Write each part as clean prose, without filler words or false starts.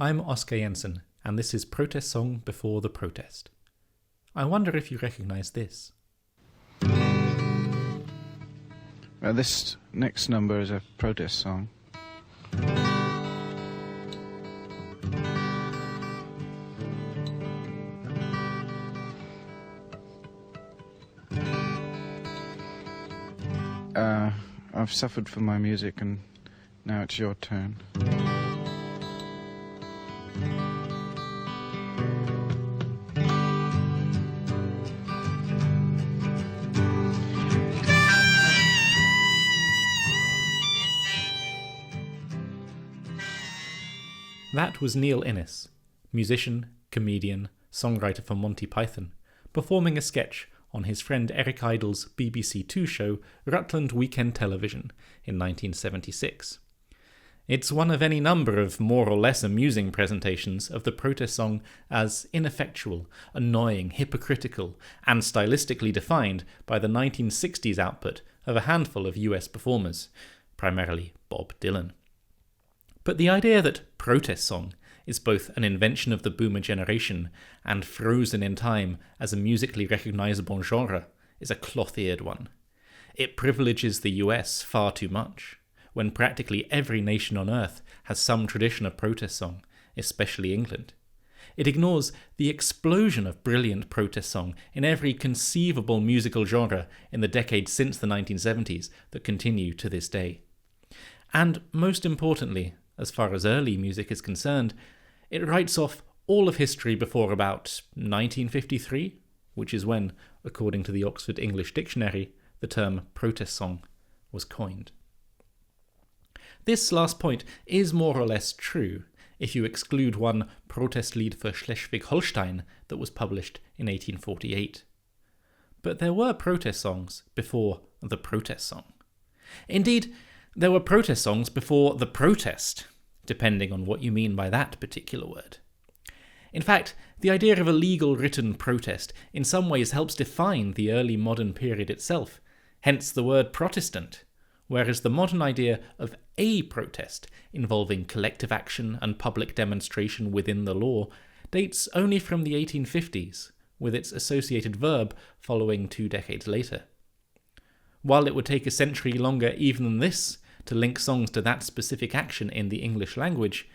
I'm Oskar Jensen, and this is Protest Song Before the Protest. I wonder if you recognise this. This next number is a protest song. I've suffered for my music, and now it's your turn. That was Neil Innes, musician, comedian, songwriter for Monty Python, performing a sketch on his friend Eric Idle's BBC Two show Rutland Weekend Television in 1976. It's one of any number of more or less amusing presentations of the protest song as ineffectual, annoying, hypocritical, and stylistically defined by the 1960s output of a handful of US performers, primarily Bob Dylan. But the idea that protest song is both an invention of the boomer generation and frozen in time as a musically recognisable genre is a cloth-eared one. It privileges the US far too much, when practically every nation on earth has some tradition of protest song, especially England. It ignores the explosion of brilliant protest song in every conceivable musical genre in the decades since the 1970s that continue to this day. And most importantly, as far as early music is concerned, it writes off all of history before about 1953, which is when, according to the Oxford English Dictionary, the term protest song was coined. This last point is more or less true, if you exclude one Protestlied für Schleswig-Holstein that was published in 1848. But there were protest songs before the protest song. Indeed, there were protest songs before the protest, depending on what you mean by that particular word. In fact, the idea of a legal written protest in some ways helps define the early modern period itself, hence the word Protestant, whereas the modern idea of a protest involving collective action and public demonstration within the law dates only from the 1850s, with its associated verb following 2 decades later. While it would take a century longer even than this to link songs to that specific action in the English language,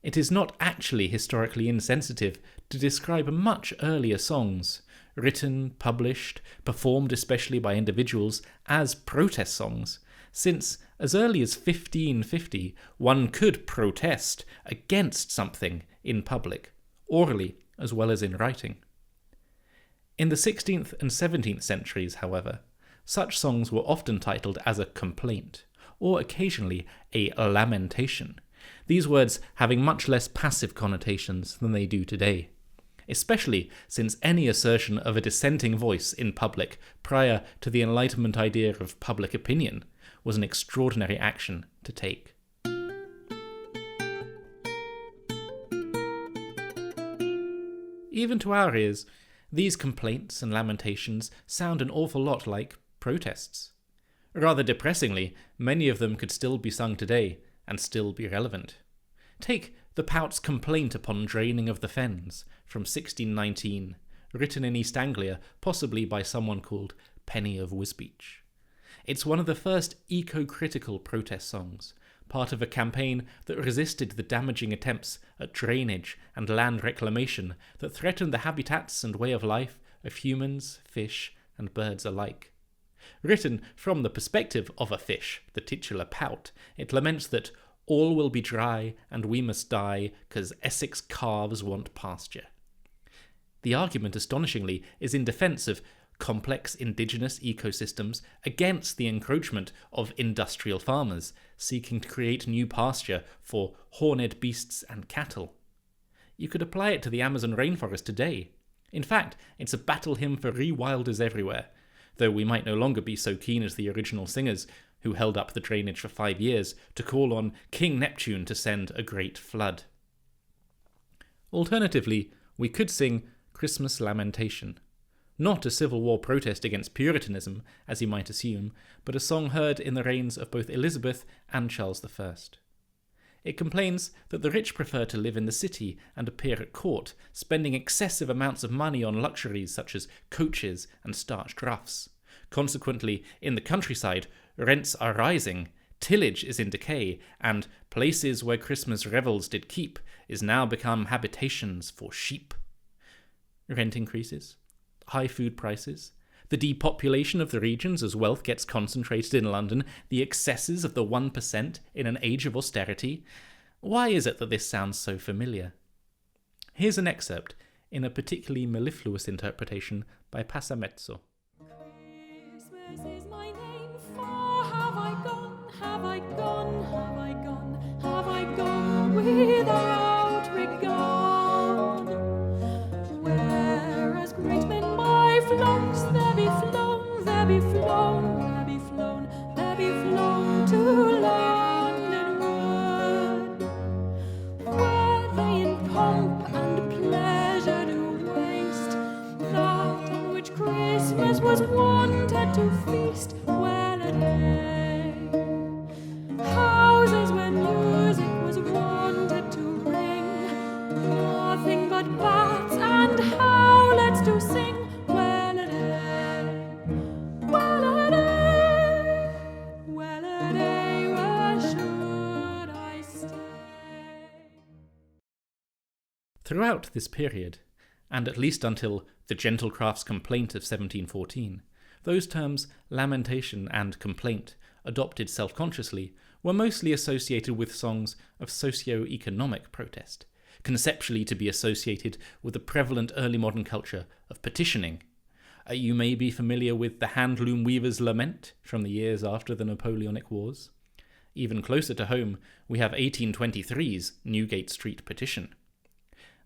it is not actually historically insensitive to describe much earlier songs, written, published, performed especially by individuals, as protest songs, since as early as 1550 one could protest against something in public, orally as well as in writing. In the 16th and 17th centuries, however, such songs were often titled as a complaint, or occasionally a lamentation, these words having much less passive connotations than they do today, especially since any assertion of a dissenting voice in public prior to the Enlightenment idea of public opinion was an extraordinary action to take. Even to our ears, these complaints and lamentations sound an awful lot like protests. Rather depressingly, many of them could still be sung today and still be relevant. Take the Pout's Complaint upon Draining of the Fens from 1619, written in East Anglia, possibly by someone called Penny of Wisbeach. It's one of the first eco-critical protest songs, part of a campaign that resisted the damaging attempts at drainage and land reclamation that threatened the habitats and way of life of humans, fish, and birds alike. Written from the perspective of a fish, the titular Pout, it laments that all will be dry and we must die 'cause Essex calves want pasture. The argument, astonishingly, is in defence of complex indigenous ecosystems against the encroachment of industrial farmers seeking to create new pasture for horned beasts and cattle. You could apply it to the Amazon rainforest today. In fact, it's a battle hymn for rewilders everywhere, though we might no longer be so keen as the original singers, who held up the drainage for 5 years to call on King Neptune to send a great flood. Alternatively, we could sing Christmas Lamentation, not a Civil War protest against Puritanism, as you might assume, but a song heard in the reigns of both Elizabeth and Charles I. It complains that the rich prefer to live in the city and appear at court, spending excessive amounts of money on luxuries such as coaches and starched ruffs. Consequently, in the countryside, rents are rising, tillage is in decay, and places where Christmas revels did keep is now become habitations for sheep. Rent increases, high food prices, the depopulation of the regions as wealth gets concentrated in London, the excesses of the 1% in an age of austerity. Why is it that this sounds so familiar? Here's an excerpt in a particularly mellifluous interpretation by Passamezzo. Christmas is my name, for have I gone, have I gone, have I gone, have I gone without regard? Whereas great men by flocks there be flown, there be flown, there be flown, there be flown to Londonward, where they in pomp and pleasure do waste that on which Christmas was wanted to feast. Well a day, houses where music was wanted to ring, nothing but bats and howlets to sing. Well a day, well a day, well a day, where should I stay? Throughout this period, and at least until the Gentlecraft's Complaint of 1714, those terms lamentation and complaint, adopted self-consciously, were mostly associated with songs of socio-economic protest, conceptually to be associated with the prevalent early modern culture of petitioning. You may be familiar with the Handloom Weaver's Lament from the years after the Napoleonic Wars. Even closer to home, we have 1823's Newgate Street Petition.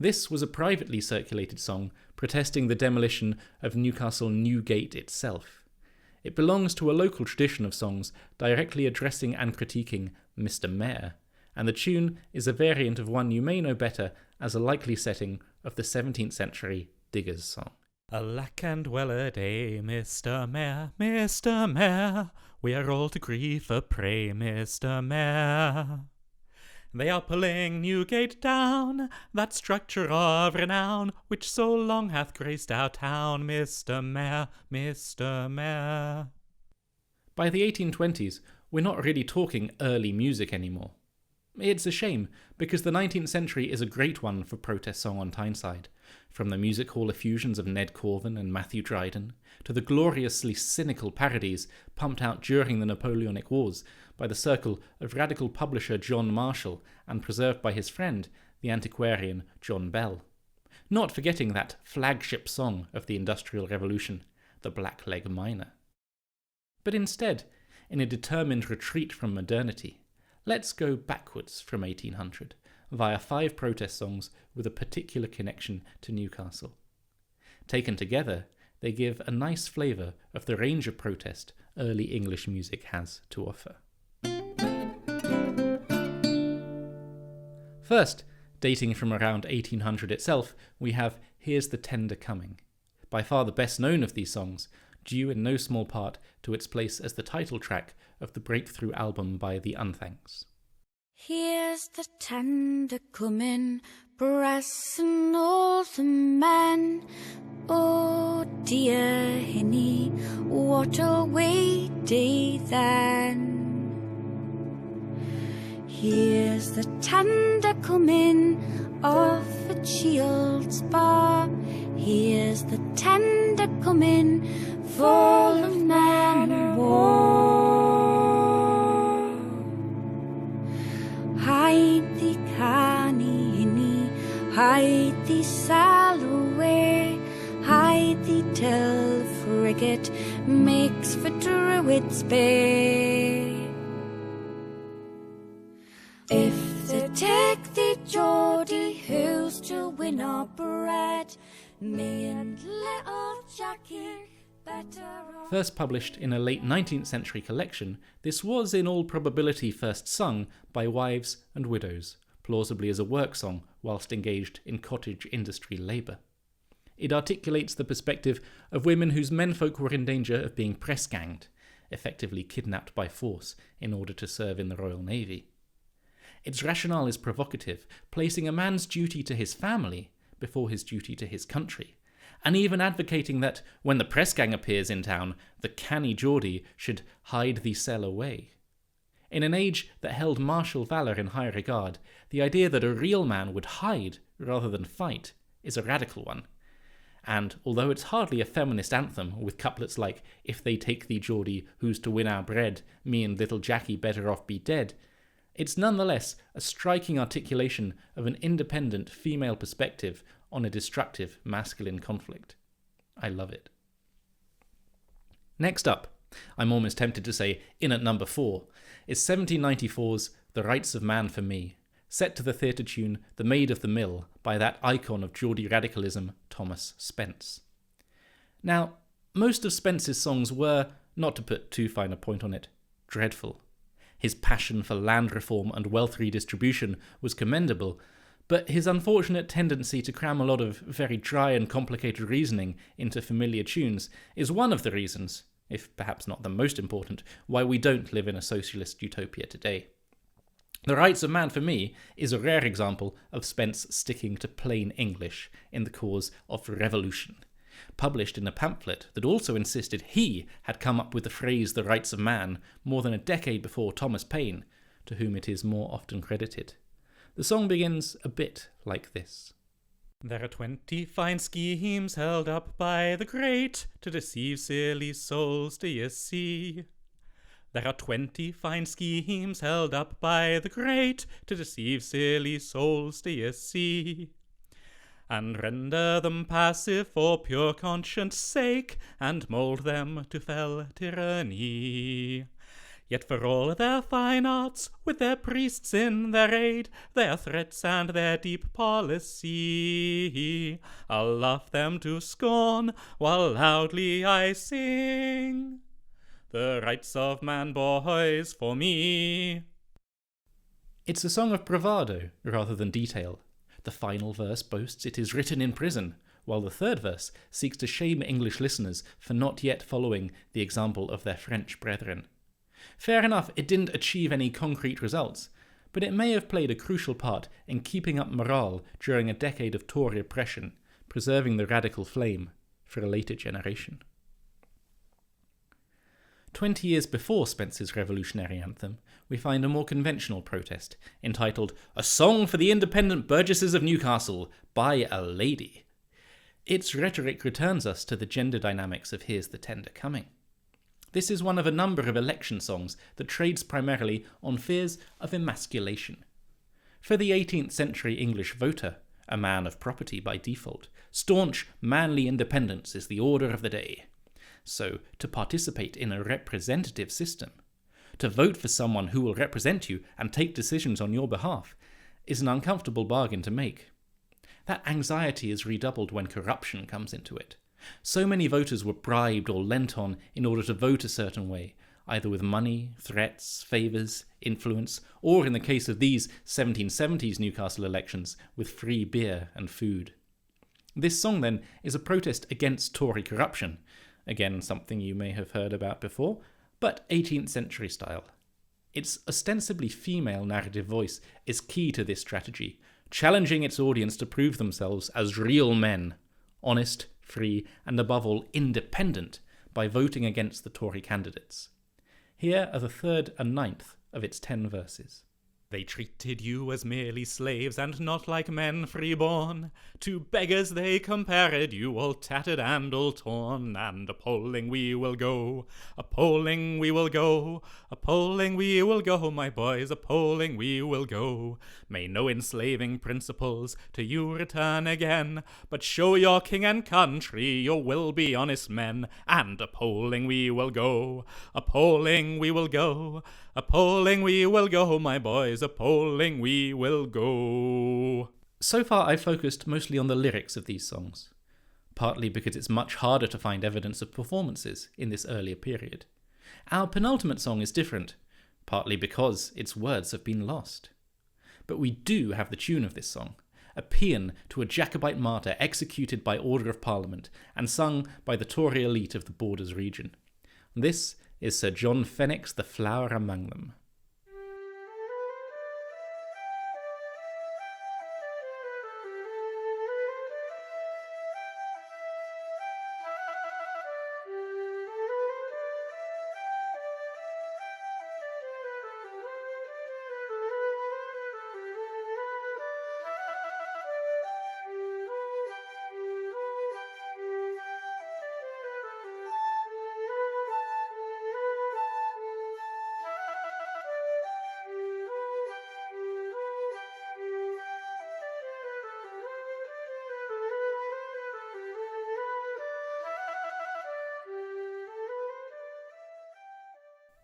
This was a privately circulated song protesting the demolition of Newcastle Newgate itself. It belongs to a local tradition of songs directly addressing and critiquing Mr. Mayor, and the tune is a variant of one you may know better as a likely setting of the 17th century Diggers' Song. Alack and well a day, Mr. Mayor, Mr. Mayor, we are all to grief a prey, Mr. Mayor. They are pulling Newgate down, that structure of renown, which so long hath graced our town, Mr. Mayor, Mr. Mayor. By the 1820s, we're not really talking early music anymore. It's a shame, because the 19th century is a great one for protest song on Tyneside, from the music hall effusions of Ned Corvin and Matthew Dryden, to the gloriously cynical parodies pumped out during the Napoleonic Wars by the circle of radical publisher John Marshall and preserved by his friend, the antiquarian John Bell. Not forgetting that flagship song of the Industrial Revolution, the Blackleg Miner. But instead, in a determined retreat from modernity, let's go backwards from 1800 via 5 protest songs with a particular connection to Newcastle. Taken together, they give a nice flavour of the range of protest early English music has to offer. First, dating from around 1800 itself, we have Here's the Tender Coming, by far the best known of these songs, due in no small part to its place as the title track of the breakthrough album by the Unthanks. Here's the tender coming, pressing all the men. Oh dear hinny, what'll we do then? Here's the tender coming of a child's bar. Here's the tender coming, full of men of war. Hide thee canny hinny, hide thee sail away, hide thee till the frigate makes for Druid's Bay. If they take thee, Geordie, who's to win our bread? Me and little Jackie, better off. First published in a late 19th century collection, this was in all probability first sung by wives and widows, plausibly as a work song whilst engaged in cottage industry labour. It articulates the perspective of women whose menfolk were in danger of being press-ganged, effectively kidnapped by force in order to serve in the Royal Navy. Its rationale is provocative, placing a man's duty to his family before his duty to his country, and even advocating that when the press gang appears in town, the canny Geordie should hide the cell away. In an age that held martial valour in high regard, the idea that a real man would hide rather than fight is a radical one. And although it's hardly a feminist anthem, with couplets like, "If they take thee, Geordie, who's to win our bread? Me and little Jackie better off be dead," it's nonetheless a striking articulation of an independent female perspective on a destructive masculine conflict. I love it. Next up, I'm almost tempted to say in at number 4, is 1794's The Rights of Man for Me, set to the theatre tune The Maid of the Mill by that icon of Geordie radicalism, Thomas Spence. Now, most of Spence's songs were, not to put too fine a point on it, dreadful. His passion for land reform and wealth redistribution was commendable, but his unfortunate tendency to cram a lot of very dry and complicated reasoning into familiar tunes is one of the reasons, if perhaps not the most important, why we don't live in a socialist utopia today. The Rights of Man for Me is a rare example of Spence sticking to plain English in the cause of revolution, published in a pamphlet that also insisted he had come up with the phrase "the rights of man" more than a decade before Thomas Paine, to whom it is more often credited. The song begins a bit like this. There are 20 fine schemes held up by the great to deceive silly souls, do you see? There are 20 fine schemes held up by the great to deceive silly souls, do you see? And render them passive for pure conscience' sake, and mould them to fell tyranny. Yet for all their fine arts, with their priests in their aid, their threats and their deep policy, I'll laugh them to scorn, while loudly I sing, the rights of man, boys, for me. It's a song of bravado rather than detail. The final verse boasts it is written in prison, while the third verse seeks to shame English listeners for not yet following the example of their French brethren. Fair enough, it didn't achieve any concrete results, but it may have played a crucial part in keeping up morale during a decade of Tory oppression, preserving the radical flame for a later generation. 20 years before Spence's revolutionary anthem, we find a more conventional protest, entitled "A Song for the Independent Burgesses of Newcastle" by a lady. Its rhetoric returns us to the gender dynamics of Here's the Tender Coming. This is one of a number of election songs that trades primarily on fears of emasculation. For the 18th century English voter, a man of property by default, staunch, manly independence is the order of the day. So, to participate in a representative system, to vote for someone who will represent you and take decisions on your behalf, is an uncomfortable bargain to make. That anxiety is redoubled when corruption comes into it. So many voters were bribed or lent on in order to vote a certain way, either with money, threats, favours, influence, or in the case of these 1770s Newcastle elections, with free beer and food. This song, then, is a protest against Tory corruption, again something you may have heard about before, but 18th century style. Its ostensibly female narrative voice is key to this strategy, challenging its audience to prove themselves as real men, honest, free, and above all independent, by voting against the Tory candidates. Here are the 3rd and 9th of its 10 verses. They treated you as merely slaves, and not like men free-born. To beggars they compared you, all tattered and all torn. And a-polling we will go, a-polling we will go, a-polling we will go, my boys, a-polling we will go. May no enslaving principles to you return again, but show your king and country your will be honest men. And a-polling we will go, a-polling we will go, a-polling we will go, my boys, a-polling we will go. So far I've focused mostly on the lyrics of these songs, partly because it's much harder to find evidence of performances in this earlier period. Our penultimate song is different, partly because its words have been lost. But we do have the tune of this song, a paean to a Jacobite martyr executed by order of Parliament and sung by the Tory elite of the Borders region. This is Sir John Fenwick's The Flower Among Them.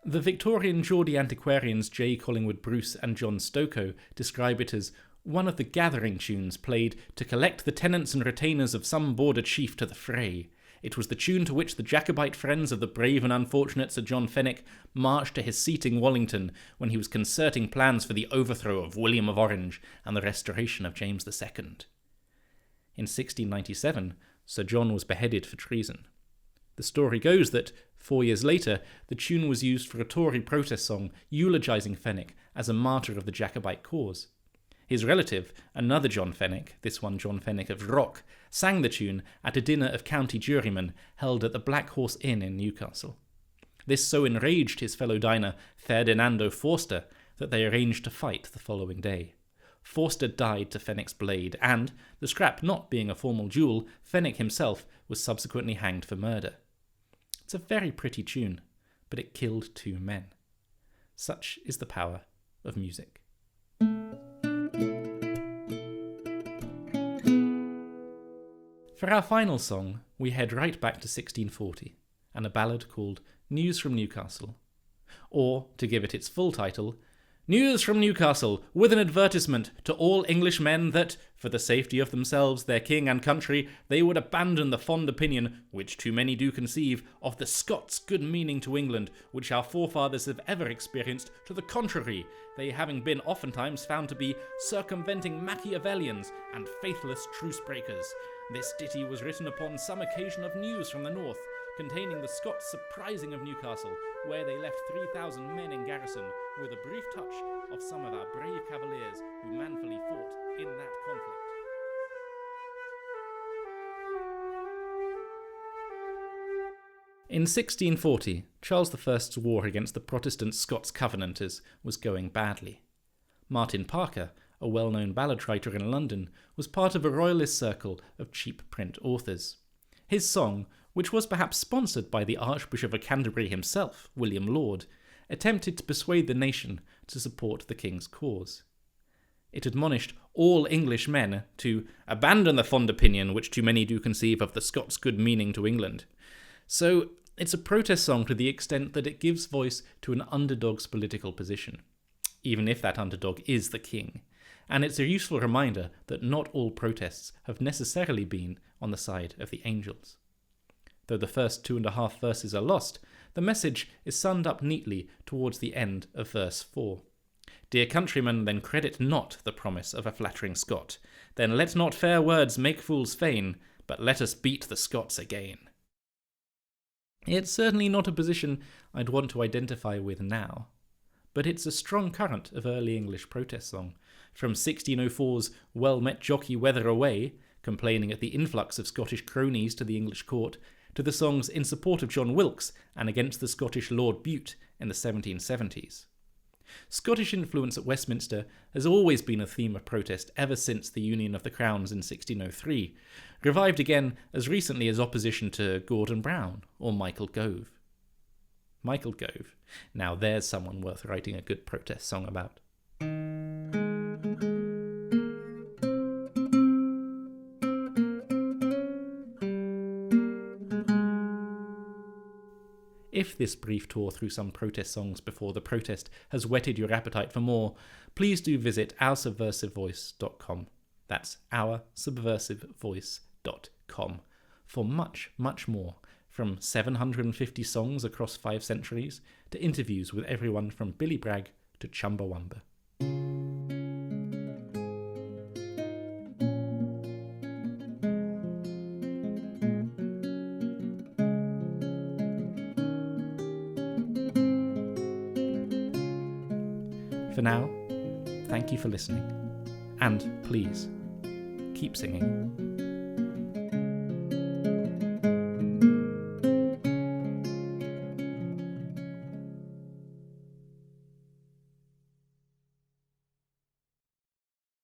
The Victorian Geordie antiquarians J. Collingwood Bruce and John Stokoe describe it as one of the gathering tunes played to collect the tenants and retainers of some border chief to the fray. It was the tune to which the Jacobite friends of the brave and unfortunate Sir John Fenwick marched to his seat in Wallington when he was concerting plans for the overthrow of William of Orange and the restoration of James II. In 1697, Sir John was beheaded for treason. The story goes that, 4 years later, the tune was used for a Tory protest song eulogising Fenwick as a martyr of the Jacobite cause. His relative, another John Fenwick, this one John Fenwick of Rock, sang the tune at a dinner of county jurymen held at the Black Horse Inn in Newcastle. This so enraged his fellow diner, Ferdinando Forster, that they arranged to fight the following day. Forster died to Fenwick's blade, and, the scrap not being a formal duel, Fenwick himself was subsequently hanged for murder. It's a very pretty tune, but it killed 2 men. Such is the power of music. For our final song, we head right back to 1640, and a ballad called News from Newcastle. Or, to give it its full title, News from Newcastle, with an advertisement to all English men that, for the safety of themselves, their king and country, they would abandon the fond opinion, which too many do conceive, of the Scots' good meaning to England, which our forefathers have ever experienced to the contrary, they having been oftentimes found to be circumventing Machiavellians and faithless truce-breakers. This ditty was written upon some occasion of news from the north, containing the Scots' surprising of Newcastle, where they left 3,000 men in garrison, with a brief touch of some of our brave cavaliers who manfully fought in that conflict. In 1640, Charles I's war against the Protestant Scots Covenanters was going badly. Martin Parker, a well-known ballad writer in London, was part of a royalist circle of cheap print authors. His song, which was perhaps sponsored by the Archbishop of Canterbury himself, William Laud, attempted to persuade the nation to support the king's cause. It admonished all English men to abandon the fond opinion which too many do conceive of the Scots' good meaning to England. So it's a protest song to the extent that it gives voice to an underdog's political position, even if that underdog is the king. And it's a useful reminder that not all protests have necessarily been on the side of the angels. Though the first 2.5 verses are lost, the message is summed up neatly towards the end of verse 4. Dear countrymen, then credit not the promise of a flattering Scot. Then let not fair words make fools feign, but let us beat the Scots again. It's certainly not a position I'd want to identify with now, but it's a strong current of early English protest song, from 1604's Well Met Jockey Weather Away, complaining at the influx of Scottish cronies to the English court, to the songs in support of John Wilkes and against the Scottish Lord Bute in the 1770s. Scottish influence at Westminster has always been a theme of protest ever since the Union of the Crowns in 1603, revived again as recently as opposition to Gordon Brown or Michael Gove. Michael Gove. Now there's someone worth writing a good protest song about. If this brief tour through some protest songs before the protest has whetted your appetite for more, please do visit oursubversivevoice.com. That's oursubversivevoice.com for much, much more, from 750 songs across 5 centuries to interviews with everyone from Billy Bragg to Chumbawamba. For now, thank you for listening, and please, keep singing.